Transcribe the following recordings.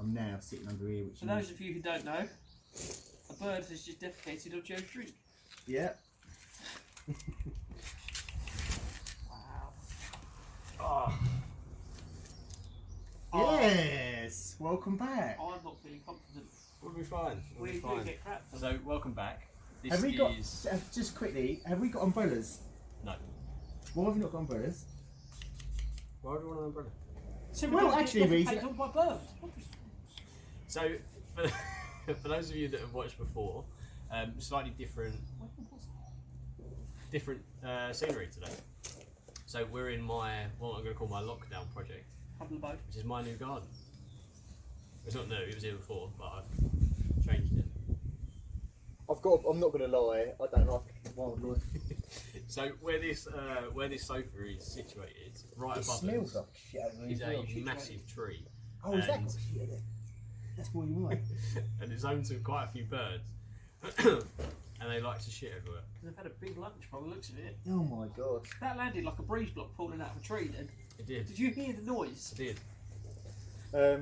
I'm now sitting under here, which For those of you who don't know, a bird has just defecated on Joe's drink. Yeah. Wow. Oh. Yes! Welcome back. I'm not feeling confident. We'll be fine. We do get crap. So, welcome back. This Have we got, is... just quickly, have we got umbrellas? No. Why have we not got umbrellas? Why do we want an umbrella? So Well, actually, defecated on by bird. So, for those of you that have watched before, slightly different scenery today. So we're in what I'm going to call my lockdown project, which is my new garden. It's not new, it was here before, but I've changed it. I'm not going to lie, I don't like wildlife. So where this sofa is situated, right It above smells us, like shit. is a massive tree. Oh, is that and- shit? That's what you want. And it's home to quite a few birds. And they like to shit everywhere. They've had a big lunch by the looks of it. Oh my god. That landed like a breeze block falling out of a tree then. It did. Did you hear the noise? It did. I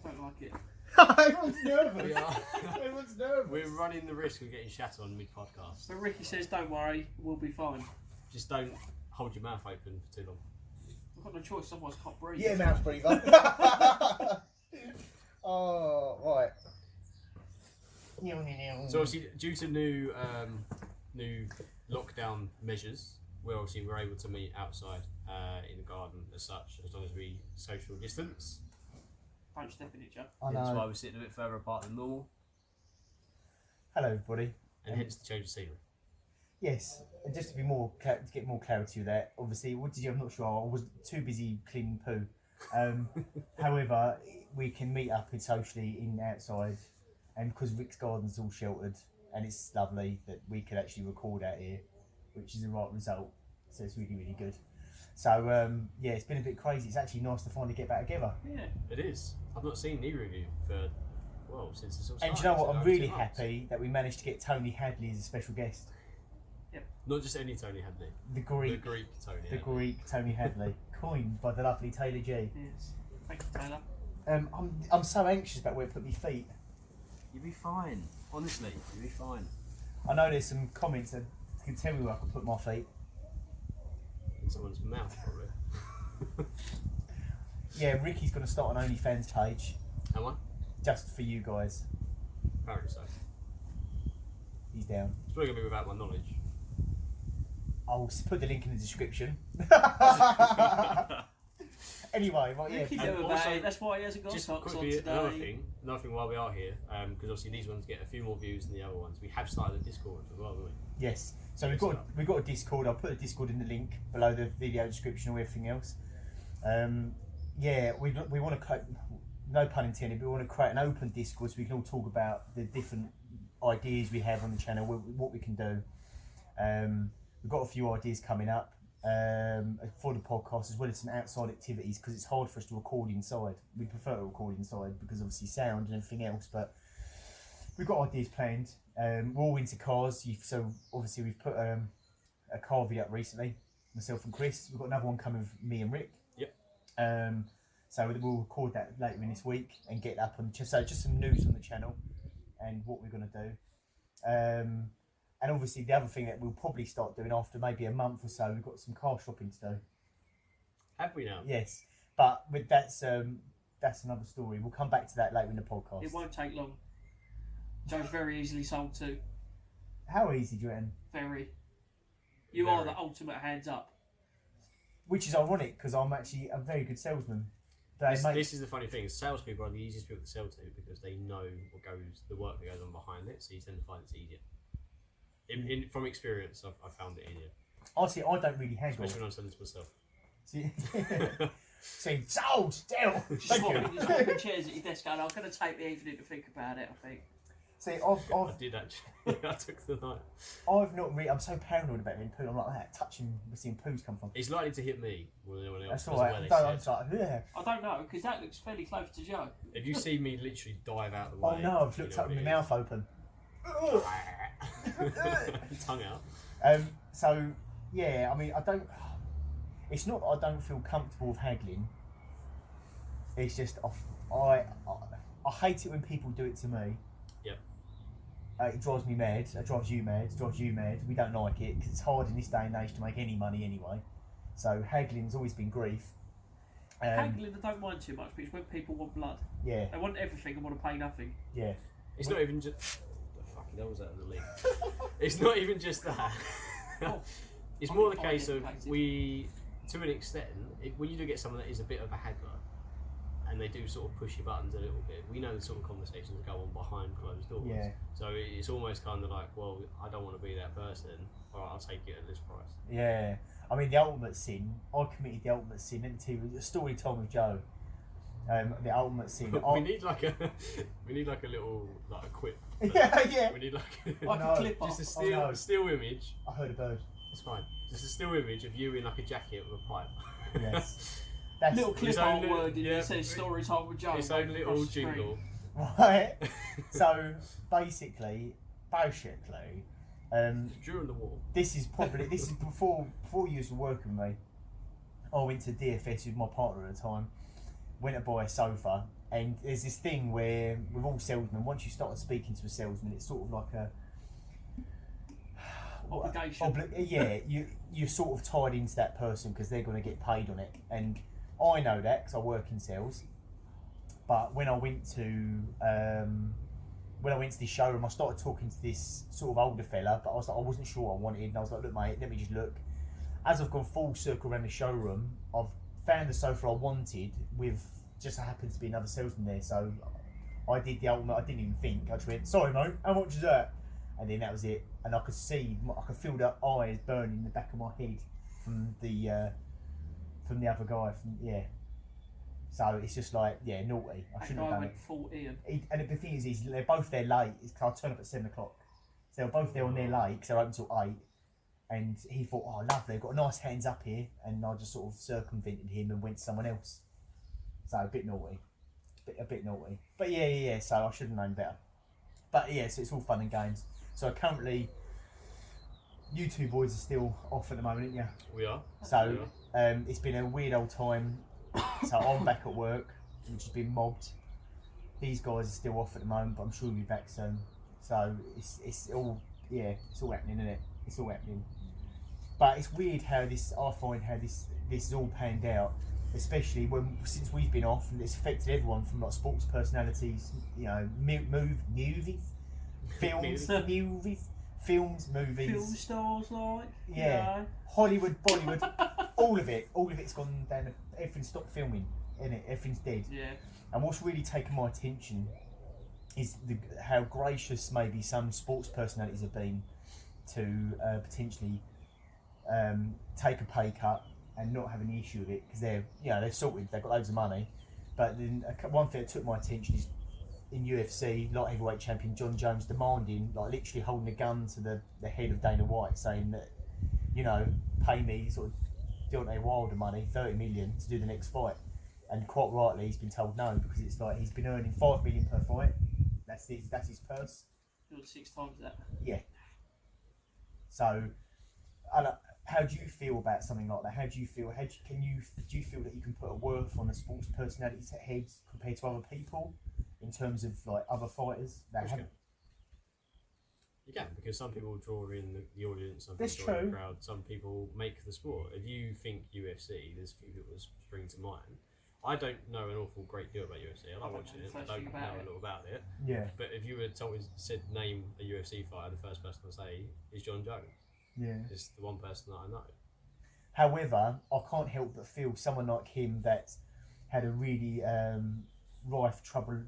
don't like it. Everyone's nervous. We are. Everyone's nervous. We're running the risk of getting shat on mid-podcast. But Ricky says, don't worry, we'll be fine. Just don't hold your mouth open for too long. I've got no choice, otherwise I can't breathe. Yeah, mouth breather. Oh, right. So obviously, due to new lockdown measures, we're able to meet outside in the garden as such, as long as we social distance. Don't step in each other. I That's why know. we're sitting a bit further apart than normal, Hello, everybody. and hence the change of scenery. Yes, and just to be to get more clarity with that, obviously, what did you? I'm not sure. I was too busy cleaning poo. However, we can meet up socially in outside, and because Rick's garden's all sheltered, and it's lovely that we could actually record out here, which is the right result. So it's really, really good. So yeah, it's been a bit crazy. It's actually nice to finally get back together. Yeah. It is. I've not seen neither of you for since it's all And started. do you know what? so I'm over really 2 months. happy that we managed to get Tony Hadley as a special guest. Not just any Tony Hadley. The Greek Tony The Hadley. Greek Tony Hadley, coined by the lovely Taylor G. Yes. Thank you, Taylor. I'm so anxious about where to put my feet. You'll be fine. Honestly, you'll be fine. I know there's some comments that can tell me where I can put my feet. In someone's mouth, probably. Yeah, Ricky's going to start an OnlyFans page Am I? just for you guys. Apparently so. He's down. It's probably going to be without my knowledge. I'll put the link in the description. Anyway, right, yeah. Ricky And knew about also, it, that's why he hasn't got Just socks on quickly, today. another thing while we are here, because obviously these ones get a few more views than the other ones. We have started a Discord as well, haven't we? Yes. So we've got a Discord. I'll put a Discord in the link below the video description or everything else. Yeah, we want to create, no pun intended, but we want to create an open Discord so we can all talk about the different ideas we have on the channel, what we can do. We've got a few ideas coming up for the podcast, as well as some outside activities, because it's hard for us to record inside. We prefer to record inside because obviously sound and everything else, but we've got ideas planned. We're all into cars, so obviously we've put a car video up recently, myself and Chris. We've got another one coming with me and Rick. Yep. So we'll record that later in this week and get up on just some news on the channel and what we're going to do. And obviously the other thing that we'll probably start doing after maybe a month or so, we've got some car shopping to do. Have we now? Yes, but with that's another story. We'll come back to that later in the podcast. It won't take long. Joe's very easily sold too. How easy do you reckon? Very. You Very. are the ultimate hands up. Which is ironic because I'm actually a very good salesman. This is the funny thing. Salespeople are the easiest people to sell to because they know the work that goes on behind it, so you tend to find it's easier. From experience, I've found it easier. Honestly, I don't really haggle. Especially when I'm selling to myself. See, sold, deal. Thank you. Just swapping chairs at your desk going, I'm going to take the evening to think about it, I think. See, I did actually. I took the night. I've not really. I'm so paranoid about being poo. I'm like that, touching, seeing poos come from. It's likely to hit me more than anyone else. That's all right. I'm just like, yeah. I don't know, because that looks fairly close to Joe. If you see me literally dive out the way. Oh no, I've looked up with my mouth open. Tongue out. So yeah, I mean, I don't. It's not that I don't feel comfortable with haggling. It's just I hate it when people do it to me. Yep. It drives me mad. It drives you mad. It drives you mad. We don't like it because it's hard in this day and age to make any money anyway. So haggling's always been grief. Haggling, I don't mind too much because when people want blood, Yeah. they want everything and want to pay nothing. Yeah. It's not even just. The fucking hell was that in the league? It's not even just that. Oh, It's I more think the I case get of plated. to an extent, when you do get someone that is a bit of a haggler, and they do sort of push your buttons a little bit, we know the sort of conversations that go on behind closed doors. Yeah. So it's almost kind of like, well, I don't want to be that person. All right, I'll take it at this price. Yeah. I mean, the ultimate sin. I committed the ultimate sin. Let me tell you a story told with Joe. The ultimate sin. we need like a little like a quip. Yeah. We need like Like No, a clip just a off. no. still image. I heard a bird. It's fine. Just a still image of you in like a jacket with a pipe. Yes. That's Little clip His own art little- word yeah, that says story time with Joe. Its own across little the screen. jingle. right. So basically, During the war. this is before you was working with me. I went to DFS with my partner at the time. Went to buy a sofa, and there's this thing where with all salesmen, once you start speaking to a salesman, it's sort of like a Obligation. yeah, you're sort of tied into that person because they're going to get paid on it, and I know that because I work in sales. But when I went to this showroom, I started talking to this sort of older fella, but I wasn't sure what I wanted, and I was like, look, mate, let me just look. As I've gone full circle around the showroom, I've found the sofa I wanted with just happened to be another salesman there, so I did the ultimate. I didn't even think. I just went, sorry, mate, how much is that? And then that was it. And I could feel the eyes burning in the back of my head from the other guy. So it's just like, yeah, naughty. I shouldn't have done it. Full Ian. And the thing is they're both there late. I turn up at 7 o'clock. So they're both there on their late because they're open till 8. And he thought, oh, lovely, I've got a nice hands up here. And I just sort of circumvented him and went to someone else. So a bit naughty. A bit naughty. But yeah. So I should have known better. But yeah, so it's all fun and games. So currently, you two boys are still off at the moment, aren't you? We are. So it's been a weird old time. So I'm back at work, which has been mobbed. These guys are still off at the moment, but I'm sure we'll be back soon. So it's all happening, isn't it? It's all happening. But it's weird how this is all panned out, especially since we've been off, and it's affected everyone from like sports personalities, you know, movies, films, movies, Film stars, like. yeah, You know. Hollywood, Bollywood, all of it's gone down. Everything's stopped filming, innit? Everything's dead. Yeah. And what's really taken my attention is how gracious maybe some sports personalities have been to potentially take a pay cut and not have any issue with it because they're sorted, they've got loads of money. But then one thing that took my attention is in UFC, light heavyweight champion John Jones demanding, like literally holding a gun to the head of Dana White, saying that, you know, pay me sort of Deontay Wilder money, 30 million to do the next fight. And quite rightly, he's been told no because it's like he's been earning 5 million per fight. That's his purse. Doing 6 times that. Yeah. So, how do you feel about something like that? How do you feel? Do you feel that you can put a worth on a sports personality's head compared to other people, in terms of like other fighters that have? You can, because some people draw in the audience, some That's people draw in true. the crowd, some people make the sport. If you think UFC, there's a few people that spring to mind. I don't know an awful great deal about UFC. I like watching it. I don't know a lot about it. Yeah. But if you had said name a UFC fighter, the first person I'd say is John Jones. Yeah. It's the one person that I know. However, I can't help but feel someone like him that had a really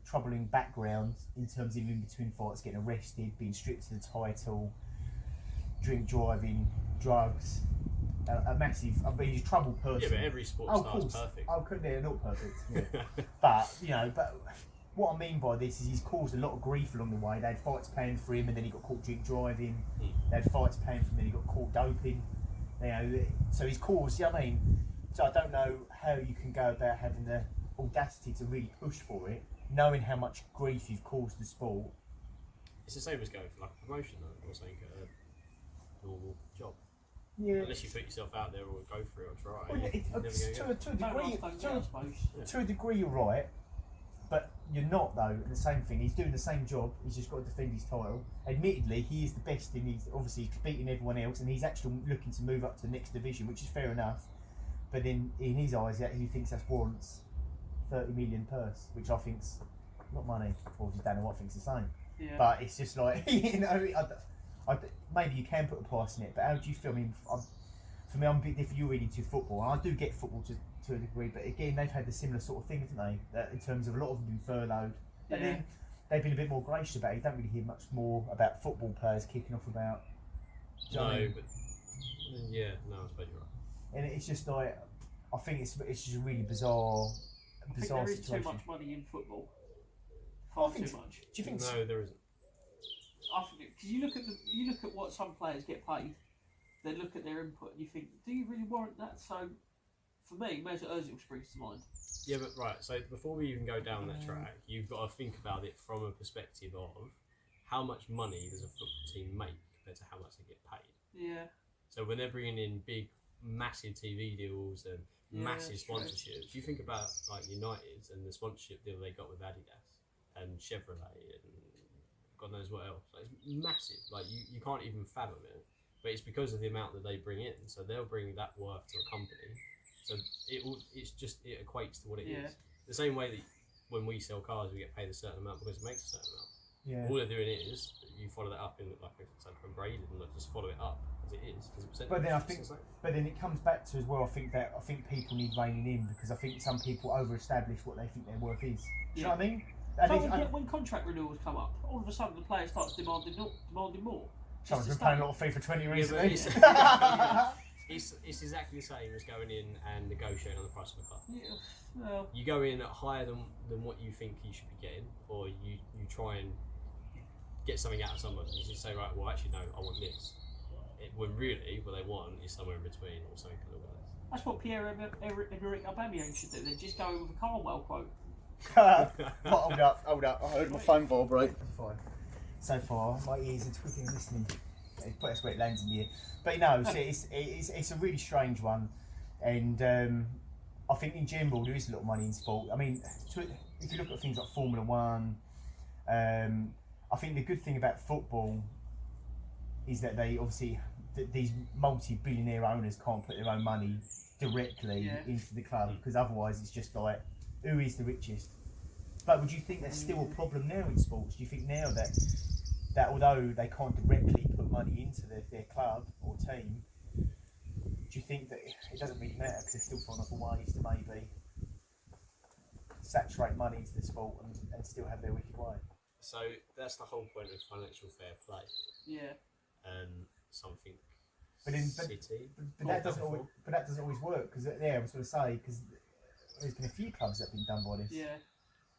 troubling background in terms of in between fights, getting arrested, being stripped of the title, drink driving, drugs, a massive. I mean, he's a troubled person. Yeah, but every sports star is perfect. Oh, they're not perfect. Yeah. but what I mean by this is he's caused a lot of grief along the way. They had fights paying for him, and then he got caught drink driving. They had fights paying for him, and he got caught doping. You know, so he's caused. You know what I mean? So I don't know how you can go about having the audacity to really push for it, knowing how much grief you've caused the sport. It's the same as going for like a promotion, though, or saying a normal job. Yeah. Unless you put yourself out there or go for it or try. Well, to a degree, you're right, but you're not though. The same thing. He's doing the same job. He's just got to defend his title. Admittedly, he is the best in. He's obviously beating everyone else, and he's actually looking to move up to the next division, which is fair enough. But then, in his eyes, he thinks that warrants 30 million purse, which I think's not money. Obviously, Dana White thinks the same. Yeah. But it's just like maybe you can put a price in it. But how do you feel? I mean, for me, I'm a bit different. You're really into football, and I do get football to a degree. But again, they've had the similar sort of thing, haven't they? In terms of a lot of them been furloughed, and then they've been a bit more gracious about it. You don't really hear much more about football players kicking off about. No, but I suppose you're right. And it's just like, I think it's just a really bizarre there is situation. too much money in football. Far too much. Do you think? No, there isn't. I think because you look at what some players get paid. They look at their input and you think, do you really warrant that? So, for me, Mesut Ozil springs to mind. Yeah, but right. So before we even go down that track, you've got to think about it from a perspective of how much money does a football team make compared to how much they get paid. Yeah. So when they're bringing in big, massive TV deals and massive sponsorships, you think about like United and the sponsorship deal they got with Adidas and Chevrolet and God knows what else. Like, it's massive. Like you can't even fathom it. But it's because of the amount that they bring in. So they'll bring that worth to a company. So it equates to what it is. The same way that when we sell cars, we get paid a certain amount because it makes a certain amount. Yeah. All they're doing is you follow that up in like from braided and just follow it up as it is. But then it comes back to as well. I think people need reining in because I think some people over-establish what they think their worth is. Do you know what I mean? When contract renewals come up, all of a sudden the player starts demanding more. Someone's been paying a lot of FIFA 20 recently. It's exactly the same as going in and negotiating on the price of a car. Yeah, well, you go in higher than what you think you should be getting, or you try and get something out of someone. You just say, right, well, actually, no, I want this. When really, what they want is somewhere in between or something a little less. That's what Pierre-Emerick Aubameyang should do. They just go with a Carwell quote. Hold up. I heard my phone vibrate. Fine. So far, my ears are twitching listening. That's where it lands in the ear. But no, it's a really strange one, and I think in general there is a lot of money in sport. I mean, if you look at things like Formula One, I think the good thing about football is that they obviously these multi-billionaire owners can't put their own money directly into the club because otherwise it's just like who is the richest. But would you think there's still a problem now in sports? Do you think now that although they can't directly put money into their club or team, do you think that it doesn't really matter because they're still finding other ways to maybe saturate money into the sport and still have their wicked way? So that's the whole point of financial fair play. Yeah. Something. But that doesn't always work because I was going to say because there's been a few clubs that have been done by this. Yeah.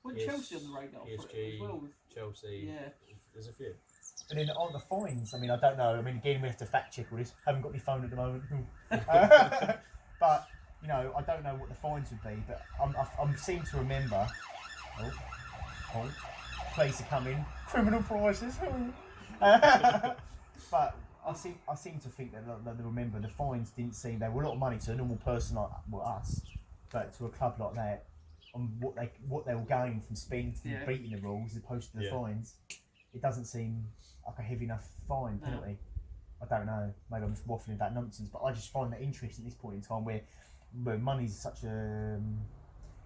Well, Chelsea on the radar for it as well. Chelsea. Yeah. There's a few. But then on the fines, I mean, I don't know. I mean, again, we have to fact check all this. Haven't got my phone at the moment. But you know, I don't know what the fines would be. But I seem to remember. Oh, please to come in. Criminal prices. But I seem to think that I remember the fines didn't seem they were a lot of money to a normal person like us, but to a club like that, on what they were gaining from spending beating the rules as opposed to the fines, it doesn't seem like a heavy enough fine penalty. I don't know. Maybe I'm just waffling about nonsense, but I just find that interesting at this point in time where money's such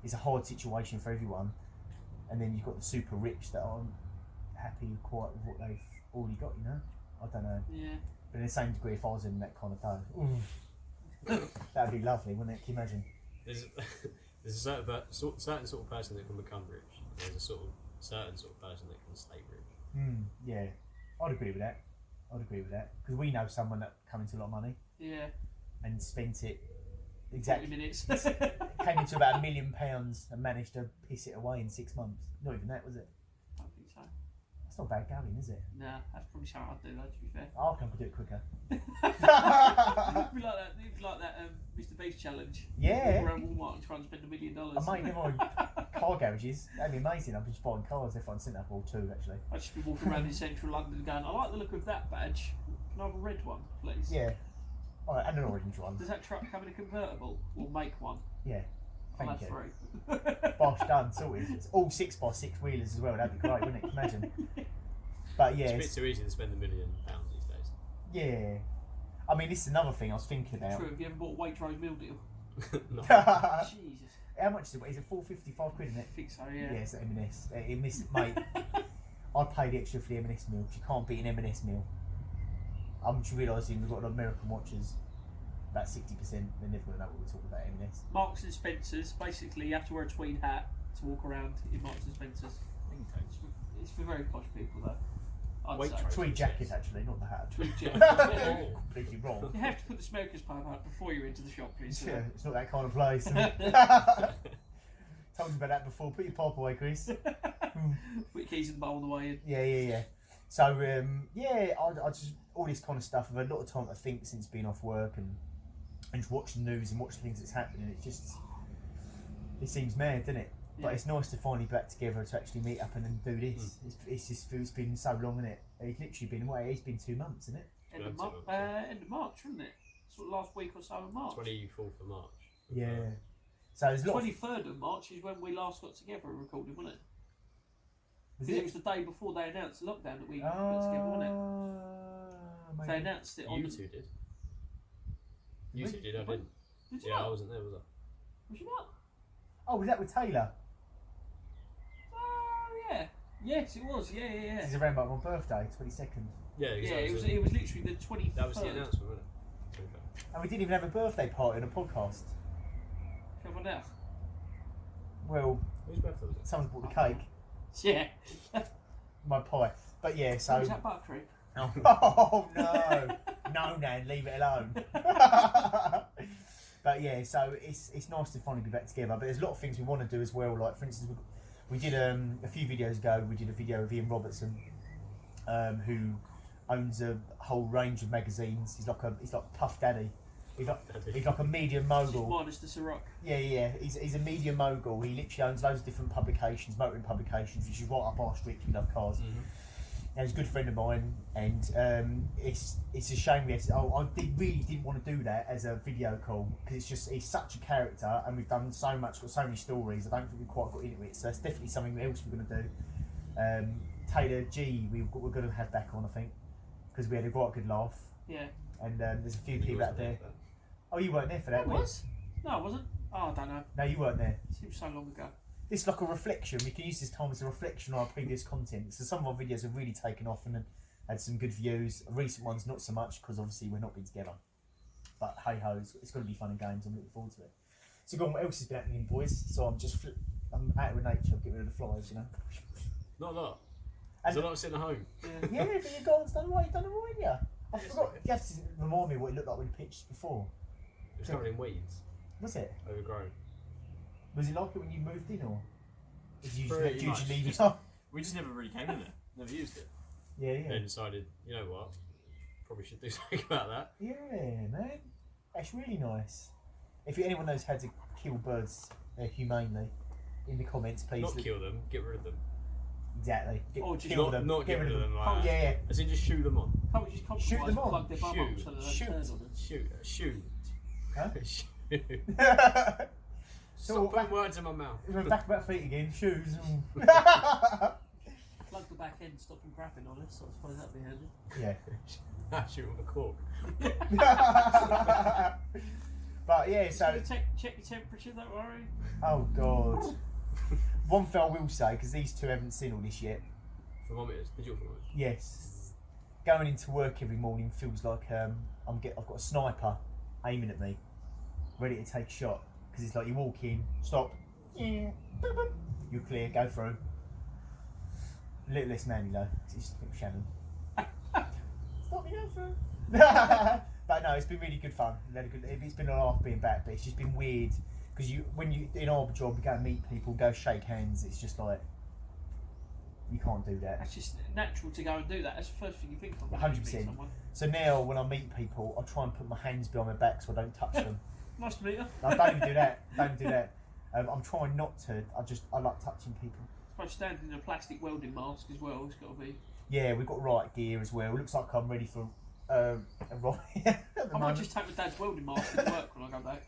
it's a hard situation for everyone, and then you've got the super rich that aren't happy quite with what they've already got. You know, I don't know. Yeah. But in the same degree, if I was in that kind of dough, that'd be lovely, wouldn't it? Can you imagine? There's a certain sort of person that can become rich. There's a certain sort of person that can stay rich. Yeah, I'd agree with that. Because we know someone that came into a lot of money. Yeah. And spent it exactly 40 minutes. Came into about £1 million and managed to piss it away in 6 months. Not even that, was it? I don't think so. That's not bad going, is it? Nah, that's probably something I'd do though, to be fair. I reckon I could do it quicker. It'd be like that Mr. Beast challenge. Yeah. Walk around Walmart and try and spend $1 million. I might never mind car garages. That'd be amazing. I'd be just buying cars if I'd sent that for two actually. I'd just be walking around in central London going, I like the look of that badge. Can I have a red one, please? Yeah. Oh, and an orange one. Does that truck come in a convertible? We'll make one. Yeah. I'll Thank have you. 3. Bosh, done, sorted. It's all 6x6 wheelers as well. That'd be great, wouldn't it? Imagine. But yeah, It's a bit too easy to spend £1 million these days. yeah. I mean, this is another thing I was thinking about. True. Have you ever bought a Waitrose meal deal? No. Jesus. How much is it? Is it £4.55, isn't I it? think so. Yeah, Yeah. it's an M&S. Mate, I'd pay the extra for the M&S meal. You can't beat an M&S meal. I'm just realising we've got American watchers. About 60%. They're never going to know what we're talking about M&S. Marks and Spencers. Basically, you have to wear a tweed hat to walk around in Marks and Spencers. It's for very posh people, though. I'd say. Tweed jacket, actually, not the hat. Tweed jacket. Completely wrong. You have to put the smoker's pipe out before you're into the shop, please. Yeah, it's not that kind of place. Told you about that before. Put your pipe away, Chris. Put your keys in the bowl on the way in. Yeah. So I just all this kind of stuff. I've had a lot of time to think since being off work and just watch the news and watch the things that's happening. It seems mad, doesn't it? Yeah. But it's nice to finally be back together to actually meet up and then do this. It's been so long, isn't it? It's literally been away. It's been 2 months, isn't it? End of March, wasn't it? Sort of last week or so of March. 24th of March. Yeah. So there's a lot. 23rd of March is when we last got together and recorded, wasn't it? Was Because it was the day before they announced the lockdown that we got together, wasn't it? They announced it on. You two did. You two did, I didn't. Did you Yeah, not? I wasn't there, was I? Was you not? Oh, was that with Taylor? Oh yeah. Yes, it was. Yeah. This is around about my birthday, 22nd. Yeah, Yeah, exactly. it was literally the 23rd. That was the announcement, wasn't it? To be fair. And we didn't even have a birthday party on a podcast. Come on now. Well, Whose birthday was it? someone's bought the cake. Yeah. My pie. But yeah, so. Was that buttercream? Oh no, no, Nan, leave it alone. But yeah, so it's nice to finally be back together. But there's a lot of things we want to do as well. Like for instance, we did a few videos ago. We did a video of Ian Robertson, who owns a whole range of magazines. He's like Puff Daddy. He's like a media mogul. Minus the Ciroc. Yeah. He's a media mogul. He literally owns loads of different publications, motoring publications, which is right up our street. We love cars. Mm-hmm. And he's a good friend of mine, and it's a shame. Yes, really didn't want to do that as a video call because he's such a character, and we've done so much, got so many stories. I don't think we quite got into it, so that's definitely something else we're going to do. Taylor G, we're going to have back on, I think, because we had a quite good laugh. Yeah. And there's a few people out there. Oh, you weren't there for that, I were you? was? No, I wasn't. Oh, I don't know. No, you weren't there. Seems so long ago. It's like a reflection. We can use this time as a reflection on our previous content. So some of our videos have really taken off and had some good views. Recent ones not so much because obviously we're not been together. But hey ho, it's going to be fun and games. I'm looking forward to it. So go on, what else has been happening, boys? So I'm out with nature. Get rid of the flies, you know. Not a lot. And There's a lot sitting at home. yeah, but your garden's done right. You've done it right, yeah. I forgot. You have to remind me what it looked like when you pitched before. It's covered in weeds. Was it? Overgrown. Was it like it when you moved in, or did you Pretty much. leave it Just- up? We just never really came in there. Never used it. Yeah. Then decided, you know what? Probably should do something about that. Yeah, man. That's really nice. If anyone knows how to kill birds humanely, in the comments, please. Not kill them, get rid of them. Exactly. Or just kill Not, them. not get rid of them like Oh, that. yeah. As in just shoo them on. Can't we just compromise Shoot them and on. plug their bum up so they don't Shoot. turn on us? Shoot. Huh? Shoot. So Stop putting words in my mouth. we're back about feet again. Shoes. Plug the back end, stop them crapping on us. I suppose that'd be handy. Yeah. Shoot on the cork. But yeah, So so check your temperature, don't worry. oh god. One thing I will say, because these two haven't seen all this yet. Thermometers. Digital thermometers. Yes, going into work every morning feels like I've got a sniper aiming at me, ready to take a shot. Because it's like you walk in, stop, you're clear, go through. A little less manly though. It's little Shannon. Stop me, go through. But no, it's been really good fun. It's been a laugh being back, but it's just been weird because when you in our job, you go and meet people, go shake hands. It's just like you can't do that. That's just natural to go and do that. That's the first thing you think of. when you meet 100%. someone. So now when I meet people, I try and put my hands behind my back so I don't touch them. Nice to meet you. No, don't even do that. Don't do that. I'm trying not to. I like touching people. I suppose standing in a plastic welding mask as well. It's got to be. Yeah, we've got right gear as well. Looks like I'm ready for right at the I might moment. just take my dad's welding mask to work when I go back.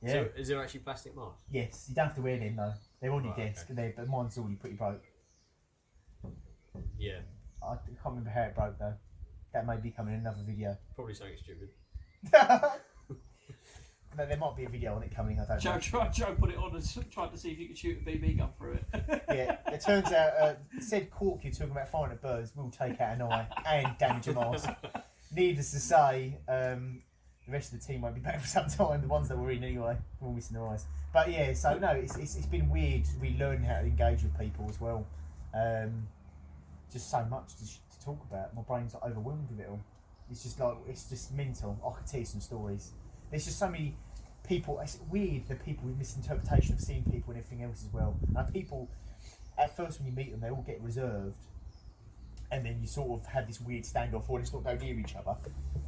Yeah. So, is there actually plastic masks? Yes, you don't have to wear them though. They're on your Right, desk, okay. but mine's already pretty broke. Yeah. I can't remember how it broke though. That may be coming in another video. Probably something stupid. No, there might be a video on it coming. I don't know. Joe put it on and tried to see if you could shoot a BB gun through it. Yeah, it turns out said cork you're talking about firing at birds will take out an eye and damage a mask. Needless to say, the rest of the team won't be back for some time. The ones that were in anyway, we're all missing their eyes. But yeah, so no, it's been weird relearning how to engage with people as well. Just so much to talk about. My brain's like overwhelmed with it all. It's just mental. I could tell you some stories. There's just so many people. It's weird the people with misinterpretation of seeing people and everything else as well. And people, at first when you meet them, they all get reserved, and then you sort of have this weird standoff, or let's not go near each other,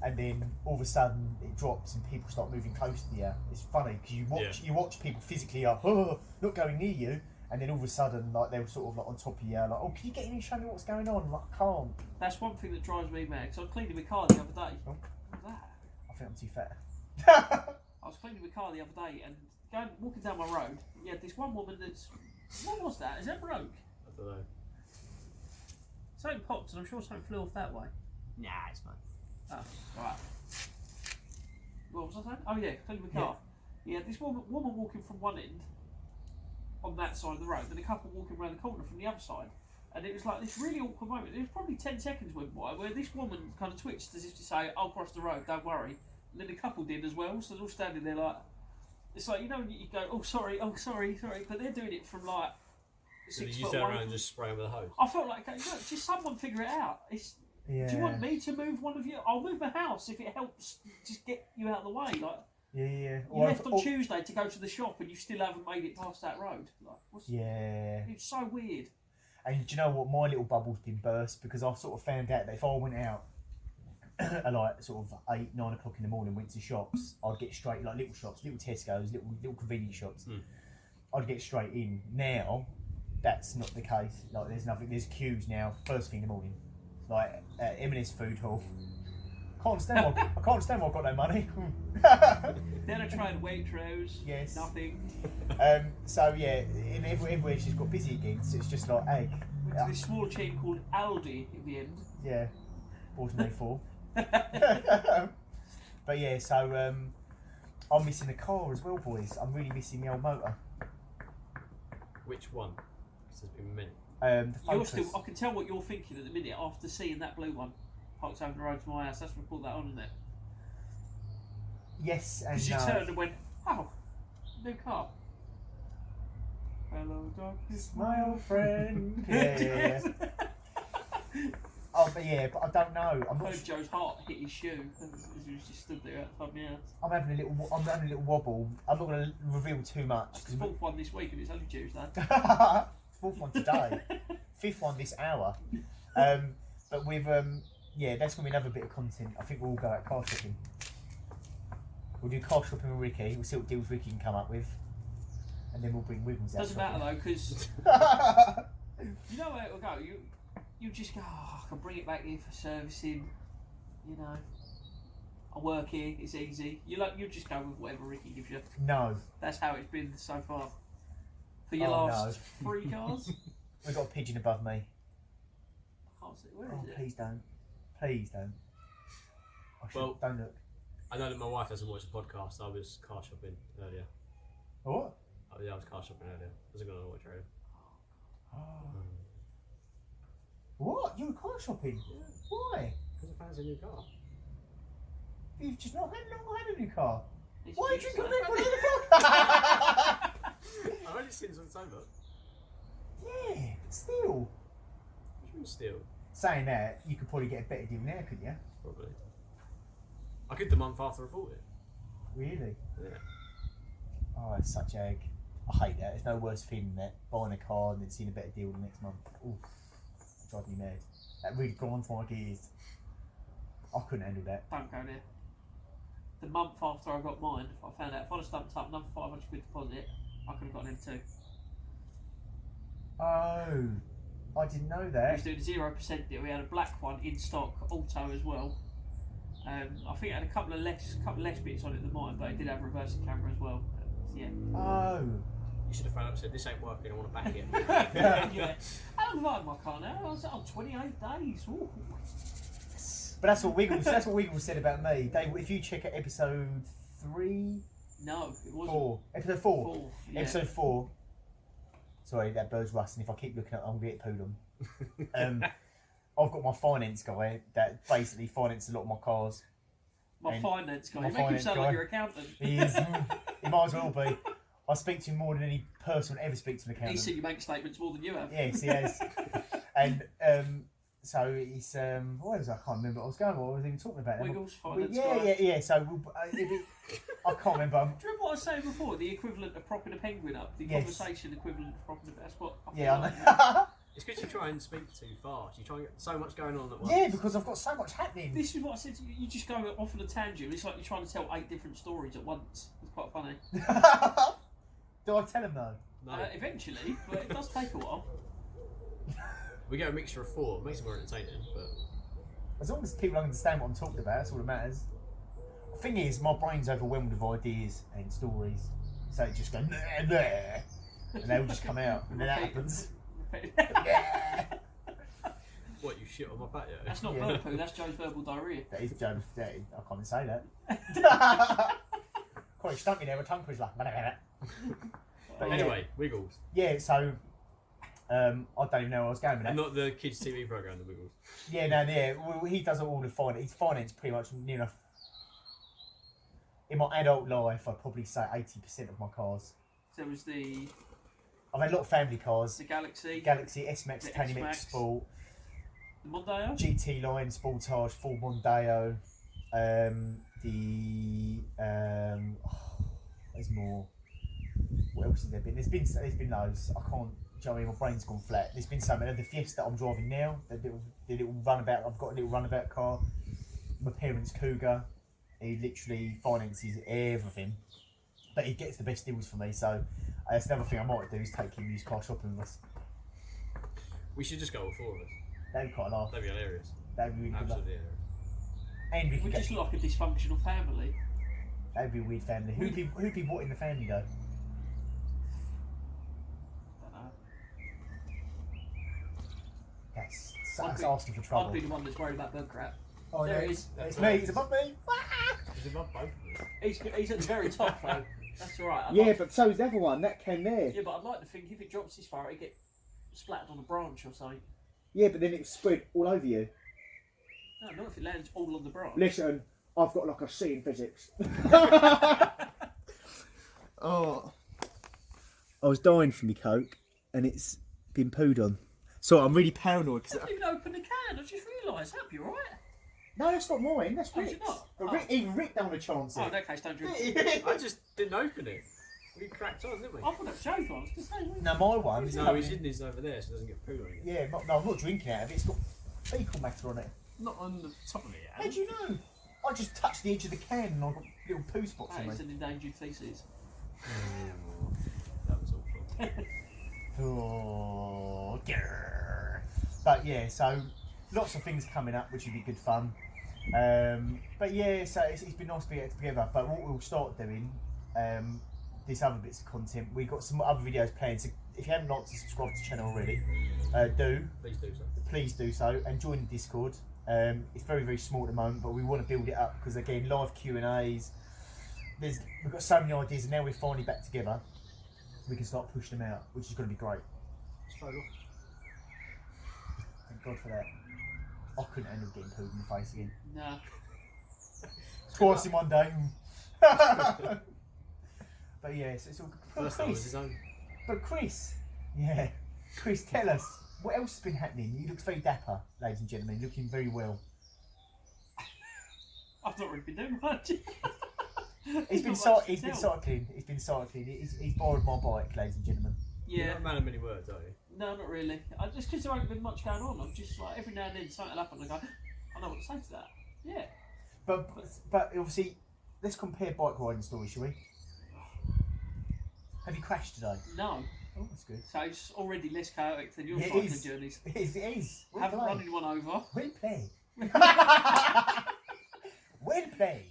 and then all of a sudden it drops and people start moving close to you. It's funny because you watch people physically not going near you, and then all of a sudden like they're sort of like on top of you, like, oh, can you get in and show me what's going on? I'm like, I can't. That's one thing that drives me mad. Because I was cleaning my car the other day. Oh. What was that? I think I'm too fat. I was cleaning my car the other day and walking down my road. Yeah, this one woman that's. What was that? Is that broke? I don't know. Something popped and I'm sure something flew off that way. Nah, it's fine. Oh, right. What was I saying? Oh yeah, cleaning my car. Yeah, this woman walking from one end on that side of the road, then a couple walking around the corner from the other side. And it was like this really awkward moment. It was probably 10 seconds went by where this woman kind of twitched as if to say, I'll cross the road, don't worry. And then the couple did as well, so they're all standing there like, it's like, you know, when you go, oh sorry, but they're doing it from like So 6 you foot turn away. around and just spray them with a hose? I felt like, look, just someone figure it out. Yeah. Do you want me to move one of you? I'll move my house if it helps just get you out of the way. Like, Yeah. you left on Tuesday to go to the shop and you still haven't made it past that road. Like, it's so weird. And do you know what? My little bubble's been burst because I sort of found out that if I went out at like sort of 8, 9 o'clock in the morning, went to shops, I'd get straight, like little shops, little Tesco's, little convenience shops. I'd get straight in. Now, that's not the case. Like there's queues now, first thing in the morning. Like at M&S Food Hall. I can't understand why I've got no money. Then I tried Waitrose. Yes. Nothing. So yeah, in everywhere she's got busy again, so it's just like egg. Went to this small chain called Aldi in the end. Yeah, Baltimore 4. But yeah, so I'm missing a car as well, boys. I'm really missing the old motor. Which one? Because there's been many. The You're Focus. still. I can tell what you're thinking at the minute after seeing that blue one parked over the road to my house. That's what I put that on, isn't it? Yes and Because you no. turned and went, oh, new car. Hello, darkness, My old friend. Yeah. Oh, but I don't know. I heard Joe's heart hit his shoe as he was just stood there outside my house. I'm having a little wobble. I'm not going to reveal too much. It's the fourth one this week and it's only Tuesday. Fourth one today. Fifth one this hour. But with that's going to be another bit of content. I think we'll all go out car shopping. We'll do car shopping with Ricky. We'll see what deals Ricky can come up with, and then we'll bring Wiggins out. Doesn't matter though, because you know where it'll go. You just go, oh, I can bring it back here for servicing. You know, I work here. It's easy. You just go with whatever Ricky gives you. No. That's how it's been so far. For your Oh, last 3 cars. We've got a pigeon above me. I can't see. Where is it? Please don't. Please don't. Well, don't look. I know that my wife doesn't watch the podcast. I was car shopping earlier. What? Oh, yeah, I was car shopping earlier. I wasn't going to watch radio. What? You were car shopping? Yeah. Why? Because I found a new car. You've just not had a new car. It's Why are you just drinking like- Red Bull in the car? I've only seen since October. Yeah, but still. What do you mean still? Saying that, you could probably get a better deal now, couldn't you? Probably. I could the month after I bought it. Really? Yeah. Oh, it's such egg. I hate that. There's no worse feeling than that. Buying a car and then seeing a better deal the next month. Oof. It drives me mad. That really grinds my gears. I couldn't handle that. Don't go there. The month after I got mine, I found out if I'd have stumped up another 500 quid deposit, I could have got them too. Oh, I didn't know He that. was doing a 0% deal. We had a black one in stock, auto as well. I think it had a couple of less bits on it than mine, but it did have a reversing camera as well. Yeah. Oh. You should have phoned up and said, this ain't working, I want to back it. Yeah. How long have I had my car now? I was on 28 days. Ooh. But that's what Wiggles said about me. If you check out episode 3... No, it wasn't. 4. Episode 4. Yeah. Episode 4. Sorry, that bird's rusting. If I keep looking at it, I'm going to get pooed on. I've got my finance guy that basically finances a lot of my cars. My finance guy. my You make him finance sound guy. like your accountant. He is. He might as well be. I speak to him more than any person ever speaks to an accountant. He's seen your bank statements more than you have. Yes, he has. And so he's what was I can't remember what I was going. What was I even talking about? Wiggles, finance guy. Yeah. So I can't remember. Do you remember what I was saying before? The equivalent of propping a penguin up. The Yes. conversation equivalent of propping a... That's what I feel Yeah, like. I know. It's because you try and speak too fast. You try and get so much going on at once. Yeah, because I've got so much happening. This is what I said to you. You just go off on a tangent. It's like you're trying to tell 8 different stories at once. It's quite funny. Do I tell him though? No. Eventually, but it does take a while. We get a mixture of 4. It makes it more entertaining, but... As long as people understand what I'm talking about, that's all that matters. The thing is, my brain's overwhelmed with ideas and stories. So it just goes, nah, nah, and they all just come out. And then that happens. Yeah. What, you shit on my patio? That's not Yeah. bird poo, that's Joe's verbal diarrhea. That is Joe. I can't even say that. Quite stuck me there with tongue twister. But Anyway, Wiggles. Yeah, so I don't even know where I was going with that. And not the kids' TV programme, the Wiggles. Yeah, no, yeah. Well, he does all the finance. He's financed pretty much near enough. In my adult life, I'd probably say 80% of my cars. So it was the I've had a lot of family cars. Galaxy, S-Max, The Titanium S-Max. X Sport, the Mondeo. GT line, Sportage, full Mondeo. There's more. What else has there been? There's been loads. I can't. Do you know what I mean? My brain's gone flat. There's been so many. The Fiesta I'm driving now. The little runabout. I've got a little runabout car. My parents' Cougar. He literally finances everything, but he gets the best deals for me. So that's another thing I might do is take him used car shopping with us. We should just go all 4 of us. That'd be quite a laugh. That'd be hilarious. That'd be really good. Absolutely hilarious. And we We're could get. just like a dysfunctional family. That'd be a weird family. Who'd be what in the family though? Don't know. That's I'd be- asking for trouble. I'd be the one that's worried about bird crap. Oh, There yeah. it is. It's me. It's above me. Is it not both of us? He's at the very top though. That's alright. But so is the other one. That came there. Yeah, but I'd like to think if it drops this far, it get splattered on a branch or something. Yeah, but then it's spread all over you. No, not if it lands all on the branch. Listen, I've got like a C in physics. Oh. I was dying for me Coke, and it's been pooed on. So I'm really paranoid I didn't even open the can. I just realised. That'd be alright. No, that's not mine. That's Oh, is Rick's. it not? But Oh. even Rick don't want to chance Oh, in it. that case, don't drink it. I just didn't open it. We cracked on, didn't we? I thought that was Joe's one. I was just saying. No, my one is No, covered he's in- hidden his over there so it doesn't get poo on it. Yeah, no, I'm not drinking out of it. It's got fecal matter on it. Not on the top of it, How do you know? I just touched the edge of the can and I've got little poo spots That on is me. an endangered feces. That was awful. Oh, grrr. But yeah, so lots of things coming up, which would be good fun. But yeah, so it's been nice to be together. But what we'll start doing, this other bits of content, we've got some other videos planned. So if you haven't liked and subscribed to the channel already, Please do so. please do so and join the Discord. It's very, very small at the moment, but we want to build it up because again, live Q&As. We've got so many ideas, and now we're finally back together. We can start pushing them out, which is going to be great. Thank God for that. I couldn't handle getting pooed in the face again. No. Twice in one day. But yeah, so it's all good. First time was his own. But Chris, yeah, Chris, tell us what else has been happening. You look very dapper, ladies and gentlemen, looking very well. I've not really been doing much. He's been Not much to He's been tell. cycling. He's been cycling. He's borrowed my bike, ladies and gentlemen. You're Yeah. not a man of many words, are you? No, not really. Just because there hasn't been much going on. I'm just like, every now and then something will happen and I go, I know what to say to that. Yeah. But obviously, let's compare bike riding stories, shall we? Have you crashed today? No. Oh, that's good. So it's already less chaotic than your It cycling is. journeys. It is. Haven't run anyone over. We play. Well play.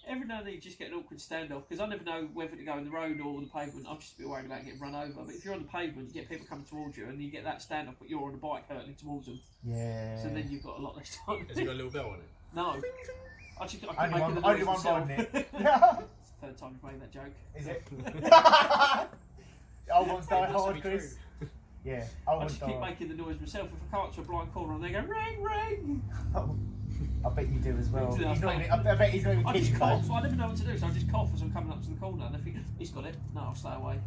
Every now and then you just get an awkward standoff because I never know whether to go in the road or the pavement. I'm just a bit worried about getting run over. But if you're on the pavement, you get people coming towards you and you get that standoff, but you're on a bike hurtling towards them. Yeah. So then you've got a lot less time. Has it got a little bell on it? No. I keep Only making the one noise myself. riding it. It's the third time you've made that joke. Is it? Old ones die It must hard, be Chris. true. Yeah, I old ones just keep die. making the noise myself. If I come up to a blind corner and they go ring ring, I bet you do as well. Yeah, He's not even, I bet he's not even I just kidding. cough. I never know what to do, so I just cough as I'm coming up to the corner, and I think he's got it. No, I'll stay away.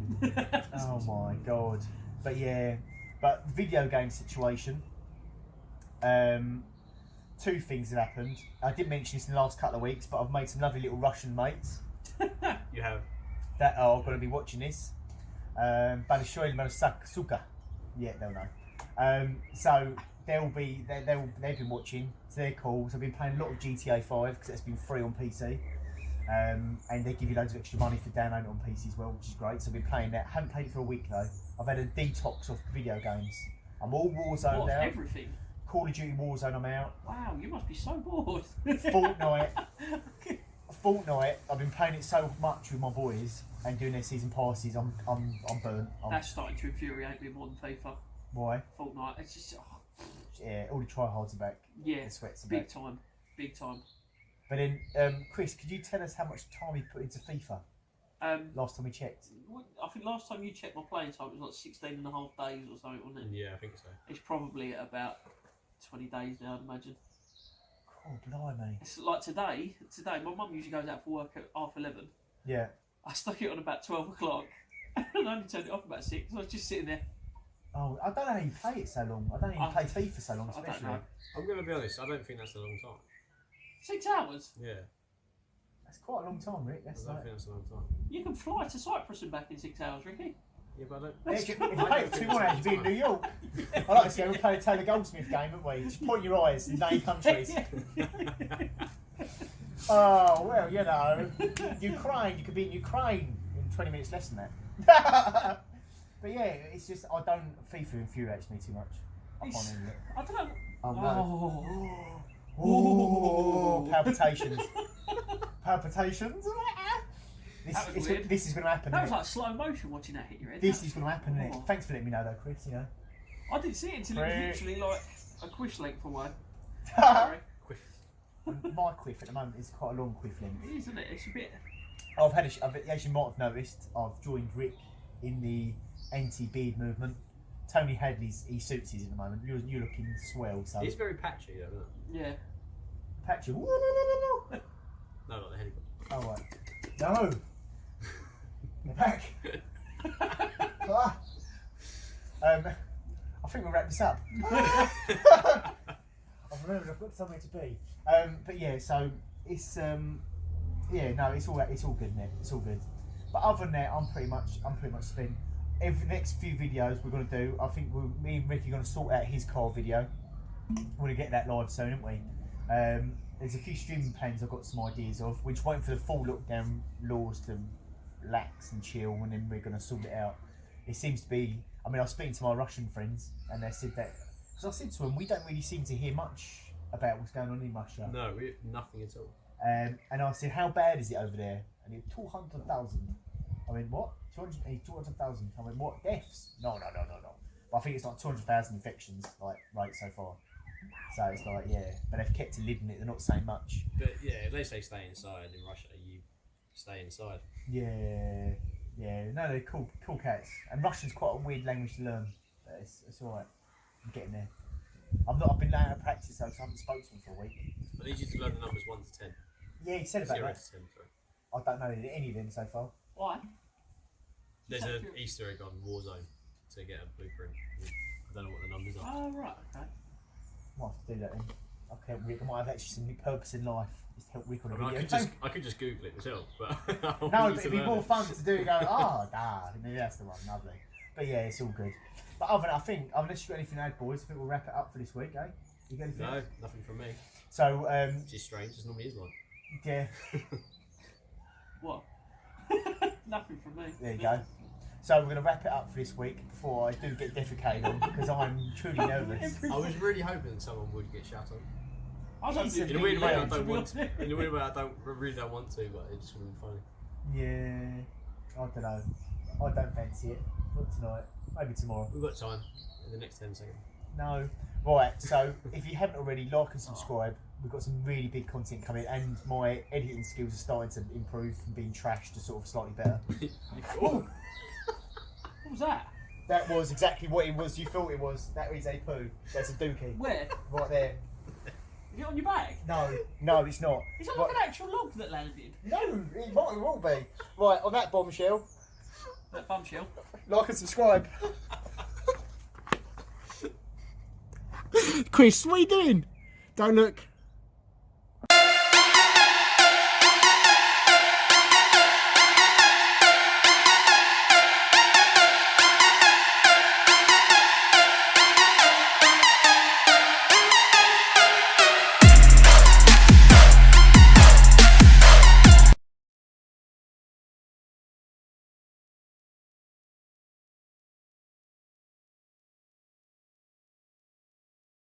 Oh my god. But yeah, but video game situation. Two things have happened. I didn't mention this in the last couple of weeks, but I've made some lovely little Russian mates You have. that are going to be watching this. Большой suka. Yeah, they'll know. So they've been watching. So they're cool. So I've been playing a lot of GTA 5 because it's been free on PC. And they give you loads of extra money for downloading it on PC as well, which is great. So I've been playing that. Haven't played it for a week though. I've had a detox of video games. I'm all Warzone What, out. everything? Call of Duty Warzone, I'm out. Wow, you must be so bored. Fortnite. I've been playing it so much with my boys and doing their season passes. I'm burnt. That's starting to infuriate me more than FIFA. Why? Fortnite. It's just Yeah, all the tryhards are back. yeah, The sweats are big back. time, big time. But then, Chris, could you tell us how much time you put into FIFA last time we checked? I think last time you checked my playing time, it was like 16 and a half days or something, wasn't it? Yeah, I think so. It's probably at about 20 days now, I'd imagine. Oh, blimey. It's like today, my mum usually goes out for work at 11:30. Yeah. I stuck it on about 12 o'clock and I only turned it off about 6. I was just sitting there. Oh, I don't know how you play it so long. I don't even play FIFA so long, I don't especially. know. I'm going to be honest, I don't think that's a long time. 6 hours? Yeah, That's quite a long time, Rick. I That's don't like... think that's a long time. You can fly to Cyprus and back in 6 hours, Ricky. Yeah, but I don't. Yeah, if you play it for 2 more hours, you'd be in New York. I like to see how we play a Taylor Goldsmith game, haven't we? Just point your eyes and name countries. Oh, well, you know, Ukraine, you could be in Ukraine in 20 minutes less than that. But yeah, it's just, FIFA infuriates me too much. I can't handle it. I don't know. Oh, no. Oh, palpitations. Palpitations. That was weird. This is going to happen. That was innit? like slow motion watching that hit your head. This is going to happen. innit? Oh. Thanks for letting me know, though, Chris. You know. I didn't see it until it was Rick. literally like a quish length away. Sorry. My quiff at the moment is quite a long quiff length. It is, isn't it? It's a bit. As you might have noticed, I've joined Rick in the anti-beard movement. Tony Hadley's he suits his at the moment. You're looking swell, so It's very patchy, though, isn't it? Yeah. patch you. No, not the helicopter. Oh right. No. They're back. I think we'll wrap this up. I've remembered I've got somewhere to be. But yeah, so it's yeah, no, it's all good, isn't it? It's all good. But other than that, I'm pretty much spent. Every next few videos we're gonna do, I think me and Rick are gonna sort out his car video. We're gonna get that live soon, aren't we? There's a few streaming plans I've got some ideas of. We're just waiting for the full lockdown laws to relax and chill, and then we're gonna sort it out. It seems to be. I mean, I was speaking to my Russian friends, and they said that because I said to them, we don't really seem to hear much about what's going on in Russia. No, nothing at all. And I said, how bad is it over there? And it 200,000. I went, what? 200,000. I went, what? Deaths? No. But I think it's like 200,000 infections, like, right so far. So it's like, yeah. But they've kept to living it. They're not saying much. But yeah, if they say stay inside in Russia, you stay inside. Yeah. No, they're cool cats. And Russian's quite a weird language to learn. But it's all right. I'm getting there. I've been out of practice though, so I haven't spoken to him for a week. I need you to learn the numbers 1 to 10. Yeah, he said about 0 that. to 10, sorry. I don't know any of them so far. Why? There's an Easter egg on Warzone to get a blueprint. I don't know what the numbers are. Oh, right, okay. Might have to do that then. I can help Rick. I might have actually some purpose in life. Just help Rick on a I, mean, video. I could just Google it myself, but No, but it'd be more fun to do and go, maybe that's the one, lovely. But yeah, it's all good. But other than that, I think, unless you've got anything to add, boys, I think we'll wrap it up for this week, eh? You got anything? No, nothing from me. So, Which is strange, it normally is one. yeah, What? Nothing from me. there you go. So we're going to wrap it up for this week before I do get defecated on because I'm truly nervous. I was really hoping that someone would get shut on. I don't He's a think In a weird way, I to don't be want. honest. In a weird way, I really don't want to, but it just would be funny. Yeah, I don't know. I don't fancy it. Not tonight. Maybe tomorrow. We've got time in the next 10 seconds. No. Right, so if you haven't already, like and subscribe. We've got some really big content coming, and my editing skills are starting to improve from being trash to sort of slightly better. What was that? That was exactly what it was. You thought it was. That is a poo. That's a dookie. Where? Right there. Is it on your back? No, it's not. Is that Right. like an actual log that landed? No, it might as well be. Right, on that bombshell, That bombshell. like and subscribe. Chris, what are you doing? Don't look.